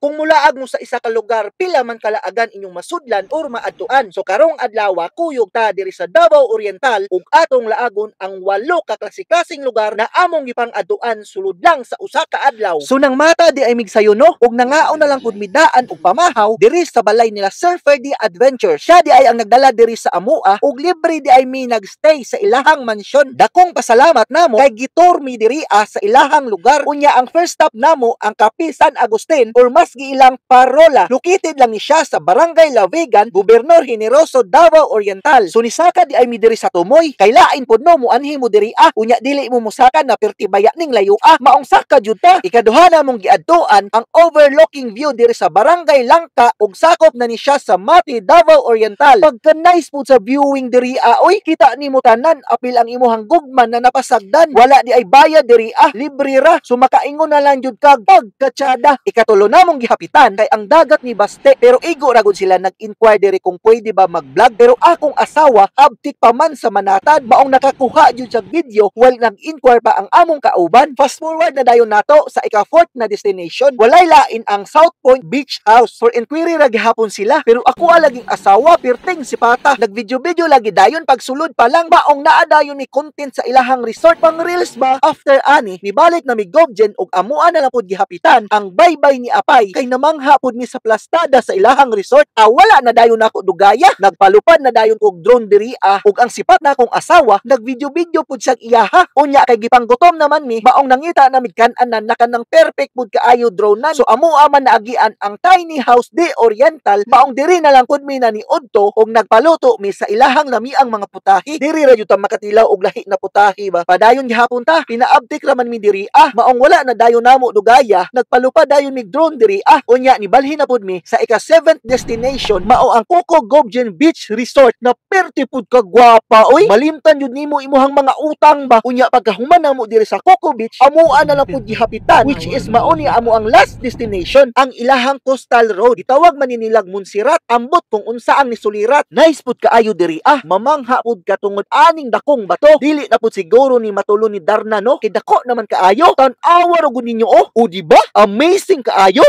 kung mulaag mo sa isa ka lugar pila man kalaagan inyong masudlan or maadtuan. So karong adlaw kuyog ta diri sa Davao Oriental ug atong laagon ang 8 ka klase-klaseng lugar na among gipang-adtuan sulod lang sa usa ka adlaw. So nang mata di ay migsayo no ug nangaon na lang pud midaan ug pamahaw diri sa balay nila Sir Ferdy Adventure. Siya di ay ang nagdala diri sa amua ug libre di ay mi nagstay sa ilahang mansyon. Dakong pasalamat namo kay gitur mi diri sa ilahang lugar. Unya ang first stop namo ang Kapi San Agustin or mas giilang Parola. Located lang ni siya sa Barangay Lavegan, Gobernador Generoso, Davao Oriental. So nisaka di ay mi diri sa tumoy kay lain pud no mo anhi mo diri unya dili mo musaka na pertibaya ning layo maong saka jud ta. Ikaduha na mong giadtuan ang overlooking view diri sa Barangay Langka ug sakop na ni siya sa Mati, Davao Oriental. Pagka nice pud sa viewing diri oy kita nimo tanan apil ang imuhang gugman na napasagdan. Wala di ay bayad diri libre ra. So makaingon na lang jud kag pagkatsada. Ikatulo na mong gihapitan kay ang dagat ni Baste pero igo ra gud sila nag-inquire diri kung pwede ba mag-vlog pero akong asawa abtik pa man sa Manatad maong nakakuha jud sa video while nag-inquire pa ang among kauban. Fast forward na dayon nato sa ika-4th na destination. Walay lain ang South Point Beach House. For inquiry ra gihapon sila pero ako laging asawa pirting si Pata. Nag-video lagi dayon pagsulod pa lang maong naa dayon ni content sa ilahang resort pang reels ba. After ani nibalik na mi Gobjen ug amuan na lang pud gihapitan ang baybay ni Apay kay namangha pud mi sa plastada sa ilahang resort. Wala na dayon ako dugaya. Nagpalupad na dayon og drone diri ug ang sipat na akong asawa nag-video pud siyang iyaha. Unya kay gipanggutom naman mi maong nangita na migkan-an na kanang perfect pud kaayo dronean. So amua man naagian ang tiny house de Oriental maong diri na lang pud mi na ni Udto ug nagpaluto mi sa ilahang lamiang mga putahi. Diri ra jud ta makatilaw og lahi na putahi ba. Padayon gihapon ta pinaabtik raman mi diri maong wala na dayon namo dugaya nagpalupad dayon mig drone diri unya nibalhin na pud mi sa ika-7th destination mao ang Coco Gobjen Beach Resort na perti pud ka gwapa oy. Malimtan jud nimo imuhang mga utang ba. Unya pagkahuman namo diri sa Coco Beach amuan na lang pud gihapitan which is mao ni amo ang last destination ang ilahang Coastal Road. Gitawag man nilag Monserrat ambot kung unsa ang nisulirat. Nice pud kaayo diri mamangha pud ka tungod aning dakong bato. Dili na pud siguro ni matulo ni Darna no kay dako naman kaayo tan-awa ra gud ninyo o di ba? Amazing kaayo.